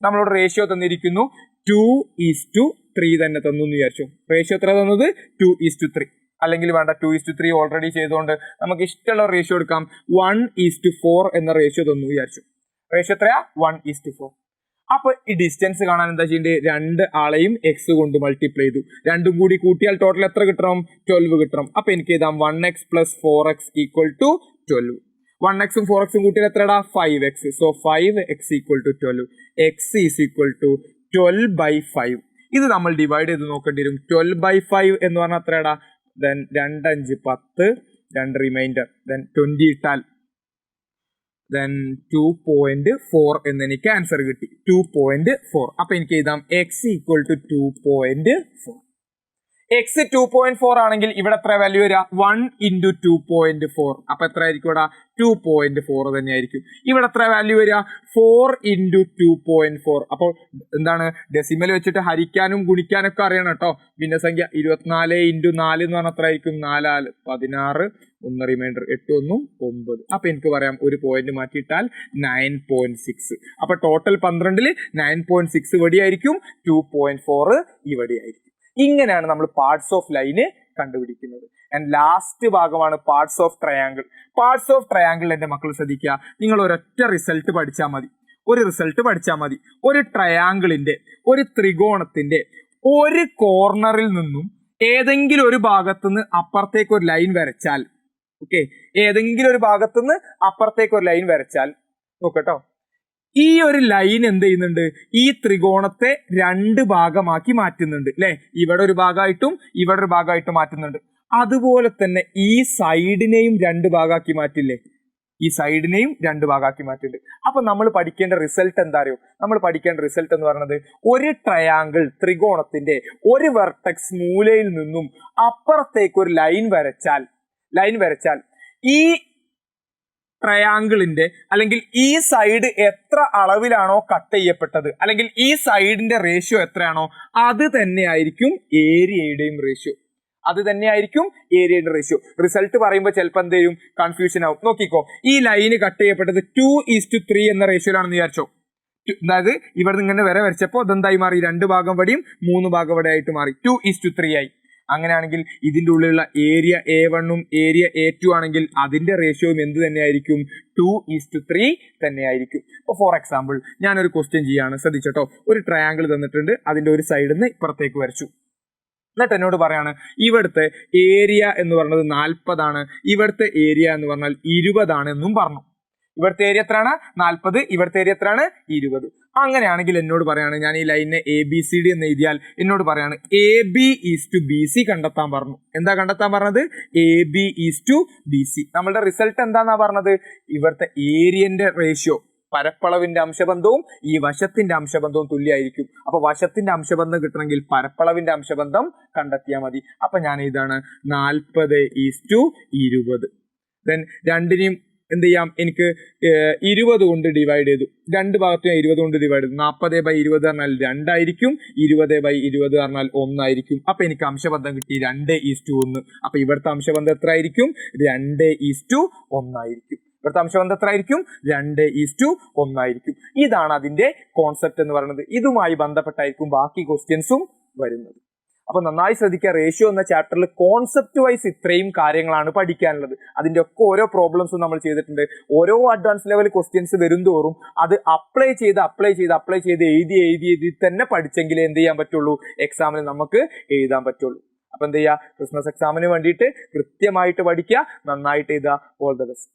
നമ്മളോട് റേഷ്യോ തന്നിരിക്കുന്നു 2:3 തന്നെ തന്നു എന്ന് വിചാരിച്ചു. റേഷ്യോ എത്ര തന്നത്, 2:3. അല്ലെങ്കിൽ വേണ്ട, 2:3 ഓൾറെഡി ചെയ്തുകൊണ്ട് നമുക്ക് ഇഷ്ടമുള്ള റേഷ്യോ എടുക്കാം. 1:4 എന്ന റേഷ്യോ തന്നു വിചാരിച്ചു. റേഷ്യോ എത്രയാ, 1:4. അപ്പൊ ഈ ഡിസ്റ്റൻസ് കാണാൻ എന്താ ചെയ്യേണ്ടത്, രണ്ട് ആളെയും എക്സ് കൊണ്ട് മൾട്ടിപ്ലൈ ചെയ്തു. രണ്ടും കൂടി കൂട്ടിയാൽ ടോട്ടൽ എത്ര കിട്ടണം, 12 കിട്ടണം. അപ്പൊ എനിക്ക് എഴുതാം 1x + 4x = 12. 1x ഉം 4x ഉം കൂട്ടിയാൽ എത്രടാ, 5x. So 5x = 12. x = 12/5. ഇത് നമ്മൾ ഡിവൈഡ് ചെയ്ത് നോക്കേണ്ടി വരും. 12/5 എന്ന് പറഞ്ഞാൽ എത്രയാടാ, then 2 5 10, 2 റിമൈൻഡർ, then 20 ഇട്ടാൽ then 2.4 എന്ന് എനിക്ക് ആൻസർ കിട്ടി. 2.4. അപ്പൊ എനിക്ക് എഴുതാം x = 2.4. x 2.4 ആണെങ്കിൽ ഇവിടെ എത്ര വാല്യൂ വരിക, 1 into 2.4. അപ്പൊ എത്ര ആയിരിക്കും ഇവിടെ, 2.4 തന്നെ ആയിരിക്കും. ഇവിടെ എത്ര വാല്യൂ വരിക, 4 into 2.4. അപ്പോൾ എന്താണ്, ഡെസിമൽ വെച്ചിട്ട് ഹരിക്കാനും ഗുണിക്കാനും ഒക്കെ അറിയണം കേട്ടോ. ഭിന്നസംഖ്യ 24 into 4 എന്ന് പറഞ്ഞാൽ എത്ര ആയിരിക്കും, 4 16, 1 റിമൈൻഡർ 8 1 9. അപ്പൊ എനിക്ക് പറയാം ഒരു പോയിന്റ് മാറ്റിയിട്ടാൽ 9.6. അപ്പൊ ടോട്ടൽ 12ൽ 9.6 ഇവിടെയായിരിക്കും, 2.4 ഇവിടെയായിരിക്കും. ഇങ്ങനെയാണ് നമ്മൾ പാർട്സ് ഓഫ് ലൈന് കണ്ടുപിടിക്കുന്നത്. ആൻഡ് ലാസ്റ്റ് ഭാഗമാണ് parts of triangle. Parts of triangle എന്റെ മക്കൾ ശ്രദ്ധിക്കുക, നിങ്ങൾ ഒരൊറ്റ റിസൾട്ട് പഠിച്ചാൽ മതി. ഒരു ട്രയാങ്കിളിന്റെ, ഒരു ത്രികോണത്തിന്റെ ഒരു കോർണറിൽ നിന്നും ഏതെങ്കിലും ഒരു ഭാഗത്തുനിന്ന് അപ്പുറത്തേക്ക് ഒരു ലൈൻ വരച്ചാൽ, ഓക്കെ, നോക്കട്ടോ, ഈ ഒരു ലൈൻ എന്ത് ചെയ്യുന്നുണ്ട്, ഈ ത്രികോണത്തെ രണ്ട് ഭാഗമാക്കി മാറ്റുന്നുണ്ട് അല്ലെ. ഇവിടെ ഒരു ഭാഗമായിട്ടും ഇവിടെ ഒരു ഭാഗമായിട്ടും മാറ്റുന്നുണ്ട്. അതുപോലെ തന്നെ ഈ സൈഡിനെയും രണ്ട് ഭാഗമാക്കി മാറ്റില്ലേ, അപ്പൊ നമ്മൾ പഠിക്കേണ്ട റിസൾട്ട് എന്താ അറിയോ, എന്ന് പറയുന്നത് ഒരു ട്രയാങ്കിൾ ത്രികോണത്തിന്റെ ഒരു വെർട്ടെക്സ് മൂലയിൽ നിന്നും അപ്പുറത്തേക്ക് ഒരു ലൈൻ വരച്ചാൽ ഈ ട്രയാങ്കിളിന്റെ അല്ലെങ്കിൽ ഈ സൈഡ് എത്ര അളവിലാണോ കട്ട് ചെയ്യപ്പെട്ടത്, അല്ലെങ്കിൽ ഈ സൈഡിന്റെ റേഷ്യോ എത്രയാണോ, അത് തന്നെയായിരിക്കും ഏരിയയുടെയും റേഷ്യോ. റിസൾട്ട് പറയുമ്പോൾ ചിലപ്പോൾ എന്ത് ചെയ്യും, കൺഫ്യൂഷൻ ആവും. നോക്കിക്കോ, ഈ ലൈന് കട്ട് ചെയ്യപ്പെട്ടത് 2:3 എന്ന റേഷ്യോയിലാണെന്ന് വിചാരിച്ചോ. അതായത് ഇവിടെ ഇങ്ങനെ വരെ വരച്ചപ്പോൾ അതെന്തായി മാറി, 2 ഭാഗം വടിയും 3 ഭാഗം വടിയായിട്ട് മാറി, 2:3 ആയി. അങ്ങനെയാണെങ്കിൽ ഇതിന്റെ ഉള്ളിലുള്ള ഏരിയ A1 ഏരിയ A2 ആണെങ്കിൽ അതിന്റെ റേഷ്യോയും എന്ത് തന്നെയായിരിക്കും, 2:3 തന്നെയായിരിക്കും. അപ്പോൾ ഫോർ എക്സാമ്പിൾ ഞാനൊരു ക്വസ്റ്റ്യൻ ചെയ്യാണ്, ശ്രദ്ധിച്ചോട്ടോ. ഒരു ട്രയാങ്കിൾ തന്നിട്ടുണ്ട്, അതിന്റെ ഒരു സൈഡിൽ നിന്ന് ഇപ്പുറത്തേക്ക് വരച്ചു. എന്നിട്ട് എന്നോട് പറയാണ് ഇവിടുത്തെ ഏരിയ എന്ന് പറയുന്നത് 40 ആണ്, ഇവിടുത്തെ ഏരിയ എന്ന് പറഞ്ഞാൽ 20 ആണ് എന്നും പറഞ്ഞു. ഇവിടുത്തെ ഏരിയ എത്രയാണ്, 40, ഇവിടുത്തെ ഏരിയ എത്രയാണ്, 20. അങ്ങനെയാണെങ്കിൽ എന്നോട് പറയാണ്, ഞാൻ ഈ ലൈനിനെ ABCD എന്ന് എഴുതിയാൽ എന്നോട് പറയാണ് AB:BC കണ്ടെത്താൻ പറഞ്ഞു. എന്താ കണ്ടെത്താൻ പറഞ്ഞത്, AB:BC. നമ്മളുടെ റിസൾട്ട് എന്താന്നാ പറഞ്ഞത്, ഇവിടുത്തെ ഏരിയന്റെ റേഷ്യോ, പരപ്പളവിന്റെ അംശബന്ധവും ഈ വശത്തിന്റെ അംശബന്ധവും തുല്യമായിരിക്കും. അപ്പൊ വശത്തിന്റെ അംശബന്ധം കിട്ടണമെങ്കിൽ പരപ്പളവിന്റെ അംശബന്ധം കണ്ടെത്തിയാൽ മതി. അപ്പൊ ഞാൻ ഇതാണ് 40:20. ദെൻ രണ്ടിനെയും എന്ത് ചെയ്യാം, എനിക്ക് 20 കൊണ്ട് ഡിവൈഡ് ചെയ്തു. രണ്ട് ഭാഗത്തും 20 കൊണ്ട് ഡിവൈഡ് ചെയ്തു. 40/20 പറഞ്ഞാൽ 2 ആയിരിക്കും, 20/20 പറഞ്ഞാൽ 1 ആയിരിക്കും. അപ്പൊ എനിക്ക് അംശബന്ധം കിട്ടി 2:1. അപ്പൊ ഇവിടുത്തെ അംശബന്ധം എത്ര ആയിരിക്കും, 2:1 ആയിരിക്കും. ഇവിടുത്തെ അംശബന്ധം എത്ര ആയിരിക്കും, 2:1 ആയിരിക്കും. ഇതാണ് അതിന്റെ കോൺസെപ്റ്റ് എന്ന് പറയുന്നത്. ഇതുമായി ബന്ധപ്പെട്ടായിരിക്കും ബാക്കി ക്വസ്റ്റ്യൻസും വരുന്നത്. അപ്പൊ നന്നായി ശ്രദ്ധിക്കുക, റേഷ്യോ എന്ന ചാപ്റ്ററിൽ കോൺസെപ്റ്റ് വൈസ് ഇത്രയും കാര്യങ്ങളാണ് പഠിക്കാനുള്ളത്. അതിന്റെ ഒക്കെ ഓരോ പ്രോബ്ലംസും നമ്മൾ ചെയ്തിട്ടുണ്ട്. ഓരോ അഡ്വാൻസ് ലെവൽ ക്വസ്റ്റ്യൻസ് വരും തോറും അത് അപ്ലൈ ചെയ്ത് എഴുതി തന്നെ പഠിച്ചെങ്കിലേ എന്ത് ചെയ്യാൻ പറ്റുള്ളൂ, എക്സാമിന് നമുക്ക് എഴുതാൻ പറ്റുള്ളൂ. അപ്പൊ എന്ത് ചെയ്യുക, ക്രിസ്മസ് എക്സാമിന് വേണ്ടിയിട്ട് കൃത്യമായിട്ട് പഠിക്കുക, നന്നായിട്ട് എഴുതുക. All the best.